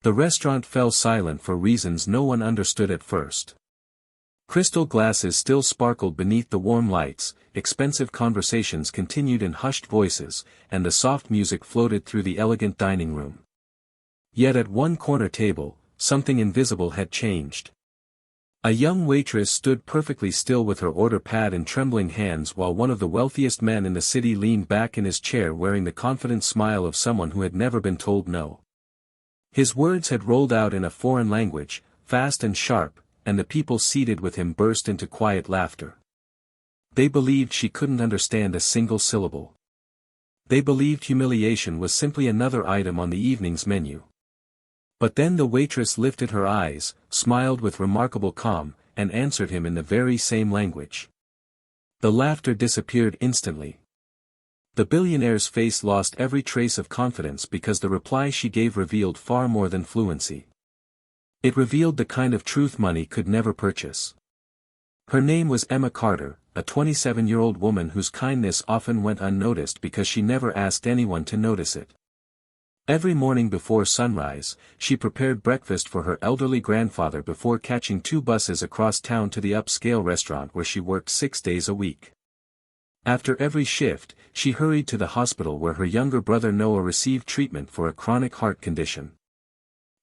The restaurant fell silent for reasons no one understood at first. Crystal glasses still sparkled beneath the warm lights, expensive conversations continued in hushed voices, and the soft music floated through the elegant dining room. Yet at one corner table, something invisible had changed. A young waitress stood perfectly still with her order pad in trembling hands while one of the wealthiest men in the city leaned back in his chair wearing the confident smile of someone who had never been told no. His words had rolled out in a foreign language, fast and sharp, and the people seated with him burst into quiet laughter. They believed she couldn't understand a single syllable. They believed humiliation was simply another item on the evening's menu. But then the waitress lifted her eyes, smiled with remarkable calm, and answered him in the very same language. The laughter disappeared instantly. The billionaire's face lost every trace of confidence because the reply she gave revealed far more than fluency. It revealed the kind of truth money could never purchase. Her name was Emma Carter, a 27-year-old woman whose kindness often went unnoticed because she never asked anyone to notice it. Every morning before sunrise, she prepared breakfast for her elderly grandfather before catching 2 buses across town to the upscale restaurant where she worked 6 days a week. After every shift, she hurried to the hospital where her younger brother Noah received treatment for a chronic heart condition.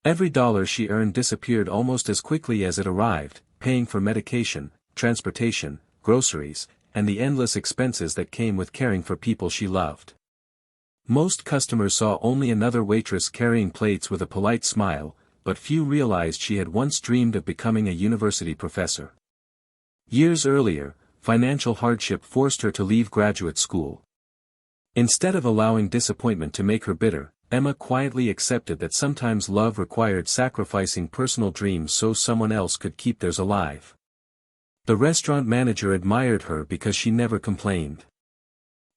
Every dollar she earned disappeared almost as quickly as it arrived, paying for medication, transportation, groceries, and the endless expenses that came with caring for people she loved. Most customers saw only another waitress carrying plates with a polite smile, but few realized she had once dreamed of becoming a university professor. Years earlier, financial hardship forced her to leave graduate school. Instead of allowing disappointment to make her bitter, Emma quietly accepted that sometimes love required sacrificing personal dreams so someone else could keep theirs alive. The restaurant manager admired her because she never complained.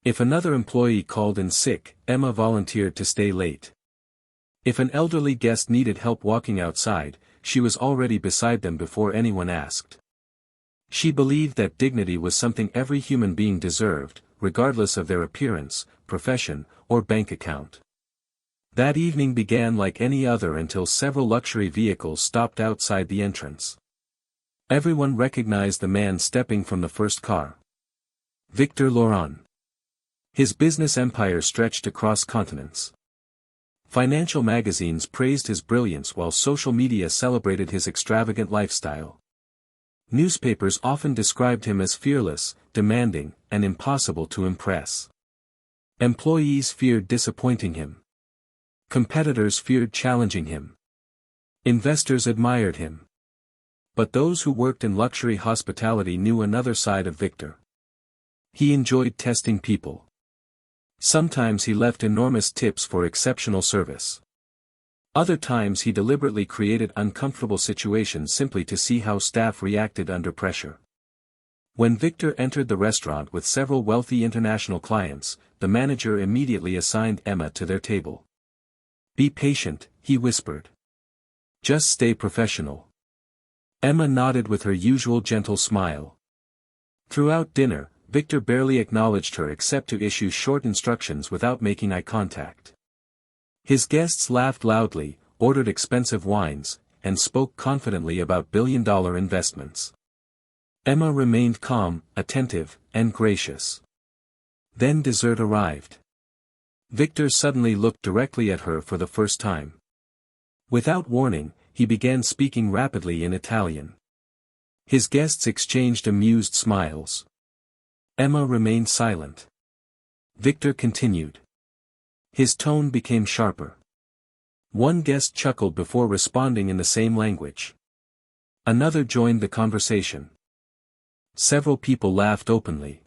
If another employee called in sick, Emma volunteered to stay late. If an elderly guest needed help walking outside, she was already beside them before anyone asked. She believed that dignity was something every human being deserved, regardless of their appearance, profession, or bank account. That evening began like any other until several luxury vehicles stopped outside the entrance. Everyone recognized the man stepping from the first car. Victor Laurent. His business empire stretched across continents. Financial magazines praised his brilliance while social media celebrated his extravagant lifestyle. Newspapers often described him as fearless, demanding, and impossible to impress. Employees feared disappointing him. Competitors feared challenging him. Investors admired him. But those who worked in luxury hospitality knew another side of Victor. He enjoyed testing people. Sometimes he left enormous tips for exceptional service. Other times he deliberately created uncomfortable situations simply to see how staff reacted under pressure. When Victor entered the restaurant with several wealthy international clients, the manager immediately assigned Emma to their table. "Be patient," he whispered. "Just stay professional." Emma nodded with her usual gentle smile. Throughout dinner, Victor barely acknowledged her except to issue short instructions without making eye contact. His guests laughed loudly, ordered expensive wines, and spoke confidently about billion-dollar investments. Emma remained calm, attentive, and gracious. Then dessert arrived. Victor suddenly looked directly at her for the first time. Without warning, he began speaking rapidly in Italian. His guests exchanged amused smiles. Emma remained silent. Victor continued. His tone became sharper. One guest chuckled before responding in the same language. Another joined the conversation. Several people laughed openly.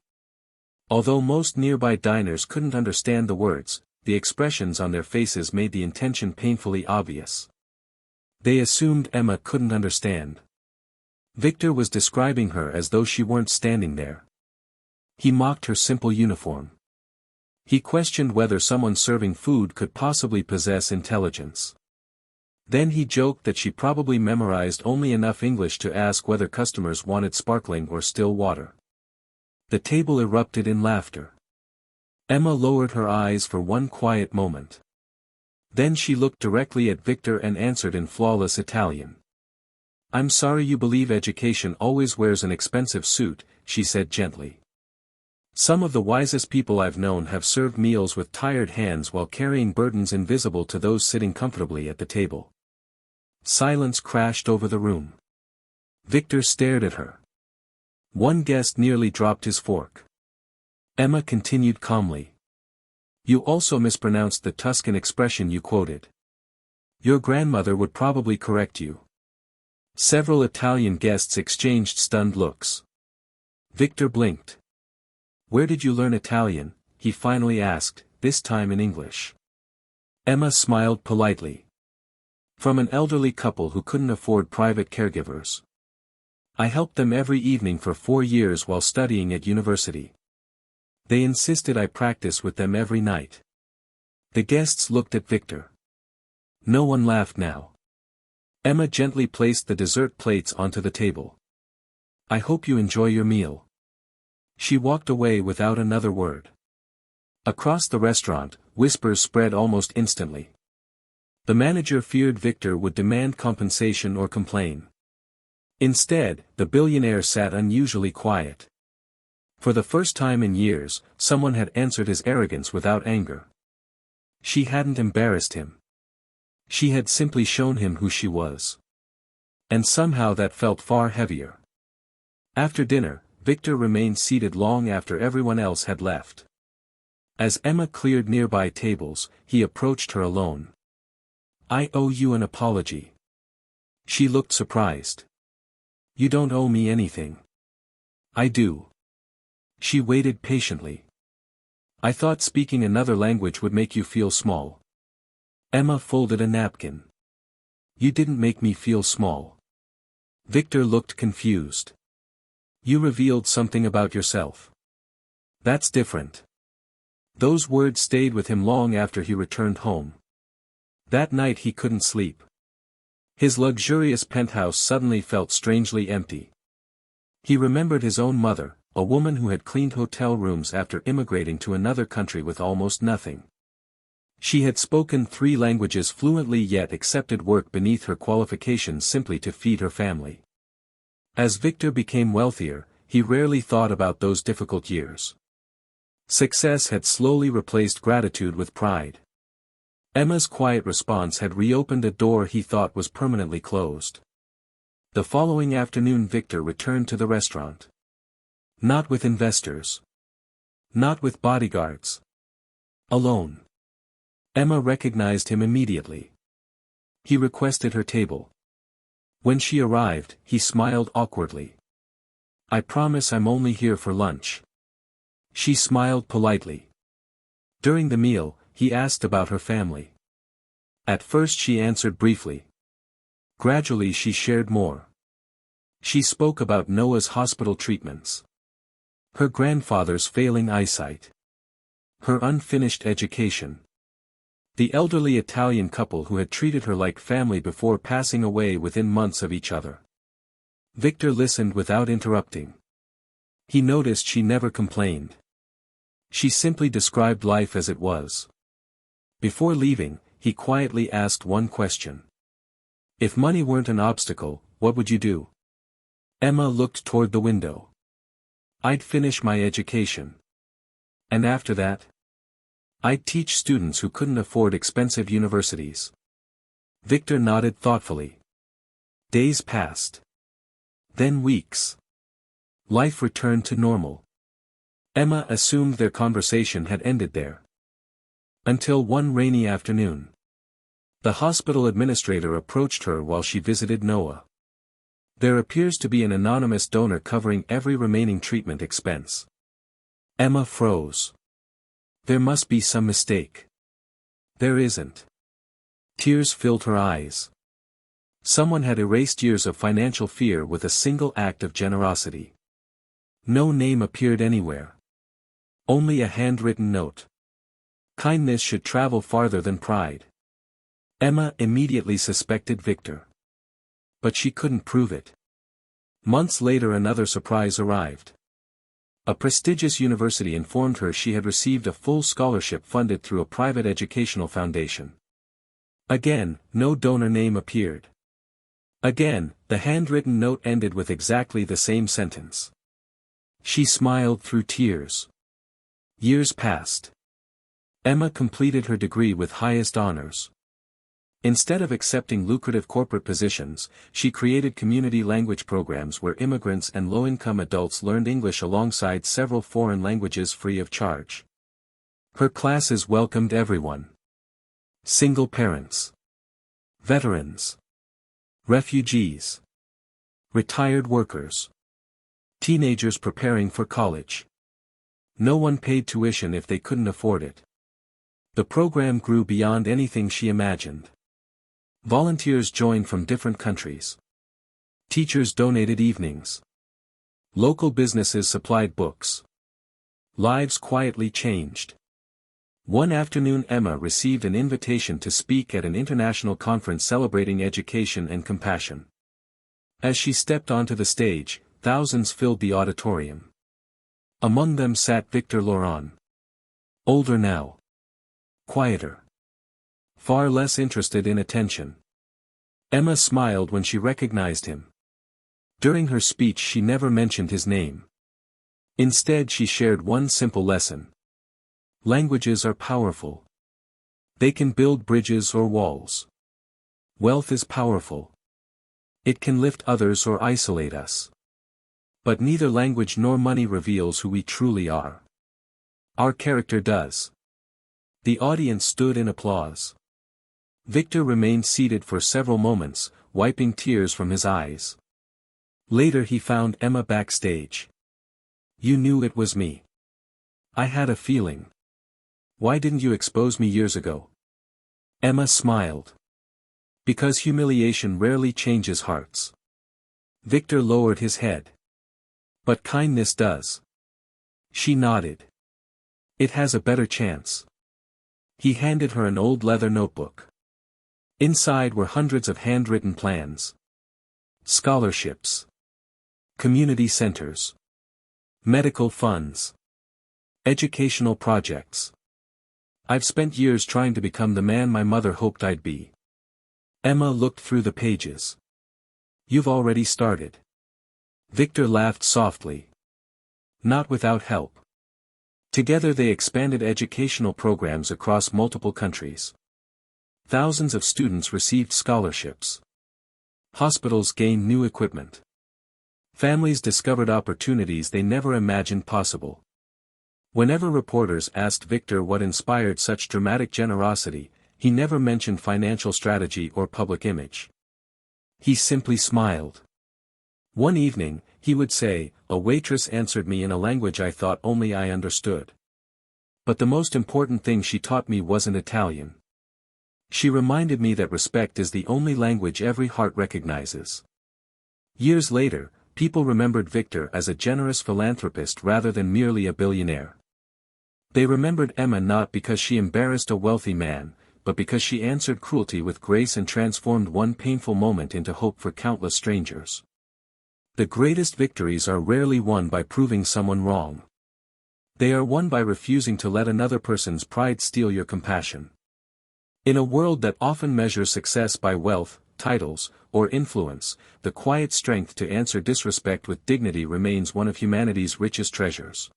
Although most nearby diners couldn't understand the words, the expressions on their faces made the intention painfully obvious. They assumed Emma couldn't understand. Victor was describing her as though she weren't standing there. He mocked her simple uniform. He questioned whether someone serving food could possibly possess intelligence. Then he joked that she probably memorized only enough English to ask whether customers wanted sparkling or still water. The table erupted in laughter. Emma lowered her eyes for one quiet moment. Then she looked directly at Victor and answered in flawless Italian. "I'm sorry you believe education always wears an expensive suit," she said gently. "Some of the wisest people I've known have served meals with tired hands while carrying burdens invisible to those sitting comfortably at the table." Silence crashed over the room. Victor stared at her. One guest nearly dropped his fork. Emma continued calmly. "You also mispronounced the Tuscan expression you quoted. Your grandmother would probably correct you." Several Italian guests exchanged stunned looks. Victor blinked. "Where did you learn Italian?" he finally asked, this time in English. Emma smiled politely. "From an elderly couple who couldn't afford private caregivers. I helped them every evening for 4 years while studying at university. They insisted I practice with them every night." The guests looked at Victor. No one laughed now. Emma gently placed the dessert plates onto the table. "I hope you enjoy your meal." She walked away without another word. Across the restaurant, whispers spread almost instantly. The manager feared Victor would demand compensation or complain. Instead, the billionaire sat unusually quiet. For the first time in years, someone had answered his arrogance without anger. She hadn't embarrassed him. She had simply shown him who she was. And somehow that felt far heavier. After dinner, Victor remained seated long after everyone else had left. As Emma cleared nearby tables, he approached her alone. "I owe you an apology." She looked surprised. "You don't owe me anything." "I do." She waited patiently. "I thought speaking another language would make you feel small." Emma folded a napkin. "You didn't make me feel small." Victor looked confused. "You revealed something about yourself." "That's different." Those words stayed with him long after he returned home. That night he couldn't sleep. His luxurious penthouse suddenly felt strangely empty. He remembered his own mother, a woman who had cleaned hotel rooms after immigrating to another country with almost nothing. She had spoken 3 languages fluently yet accepted work beneath her qualifications simply to feed her family. As Victor became wealthier, he rarely thought about those difficult years. Success had slowly replaced gratitude with pride. Emma's quiet response had reopened a door he thought was permanently closed. The following afternoon Victor returned to the restaurant. Not with investors. Not with bodyguards. Alone. Emma recognized him immediately. He requested her table. When she arrived, he smiled awkwardly. "I promise I'm only here for lunch." She smiled politely. During the meal, he asked about her family. At first she answered briefly. Gradually she shared more. She spoke about Noah's hospital treatments. Her grandfather's failing eyesight. Her unfinished education. The elderly Italian couple who had treated her like family before passing away within months of each other. Victor listened without interrupting. He noticed she never complained. She simply described life as it was. Before leaving, he quietly asked one question. "If money weren't an obstacle, what would you do?" Emma looked toward the window. "I'd finish my education. And after that? I'd teach students who couldn't afford expensive universities." Victor nodded thoughtfully. Days passed. Then weeks. Life returned to normal. Emma assumed their conversation had ended there. Until one rainy afternoon. The hospital administrator approached her while she visited Noah. "There appears to be an anonymous donor covering every remaining treatment expense." Emma froze. There must be some mistake. There isn't. Tears filled her eyes. Someone had erased years of financial fear with a single act of generosity. No name appeared anywhere. Only a handwritten note. Kindness should travel farther than pride. Emma immediately suspected Victor. But she couldn't prove it. Months later another surprise arrived. A prestigious university informed her she had received a full scholarship funded through a private educational foundation. Again, no donor name appeared. Again, the handwritten note ended with exactly the same sentence. She smiled through tears. Years passed. Emma completed her degree with highest honors. Instead of accepting lucrative corporate positions, she created community language programs where immigrants and low-income adults learned English alongside several foreign languages free of charge. Her classes welcomed everyone. Single parents, veterans, refugees, retired workers, teenagers preparing for college. No one paid tuition if they couldn't afford it. The program grew beyond anything she imagined. Volunteers joined from different countries. Teachers donated evenings. Local businesses supplied books. Lives quietly changed. One afternoon Emma received an invitation to speak at an international conference celebrating education and compassion. As she stepped onto the stage, thousands filled the auditorium. Among them sat Victor Laurent. Older now. Quieter. Far less interested in attention. Emma smiled when she recognized him. During her speech she never mentioned his name. Instead she shared one simple lesson. Languages are powerful. They can build bridges or walls. Wealth is powerful. It can lift others or isolate us. But neither language nor money reveals who we truly are. Our character does. The audience stood in applause. Victor remained seated for several moments, wiping tears from his eyes. Later he found Emma backstage. "You knew it was me. I had a feeling. Why didn't you expose me years ago?" Emma smiled. "Because humiliation rarely changes hearts." Victor lowered his head. "But kindness does." She nodded. "It has a better chance." He handed her an old leather notebook. Inside were hundreds of handwritten plans. Scholarships. Community centers. Medical funds. Educational projects. "I've spent years trying to become the man my mother hoped I'd be." Emma looked through the pages. "You've already started." Victor laughed softly. "Not without help." Together they expanded educational programs across multiple countries. Thousands of students received scholarships. Hospitals gained new equipment. Families discovered opportunities they never imagined possible. Whenever reporters asked Victor what inspired such dramatic generosity, he never mentioned financial strategy or public image. He simply smiled. One evening, he would say, "A waitress answered me in a language I thought only I understood. But the most important thing she taught me wasn't Italian. She reminded me that respect is the only language every heart recognizes." Years later, people remembered Victor as a generous philanthropist rather than merely a billionaire. They remembered Emma not because she embarrassed a wealthy man, but because she answered cruelty with grace and transformed one painful moment into hope for countless strangers. The greatest victories are rarely won by proving someone wrong. They are won by refusing to let another person's pride steal your compassion. In a world that often measures success by wealth, titles, or influence, the quiet strength to answer disrespect with dignity remains one of humanity's richest treasures.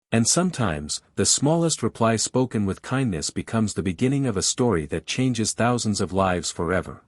And sometimes, the smallest reply spoken with kindness becomes the beginning of a story that changes thousands of lives forever.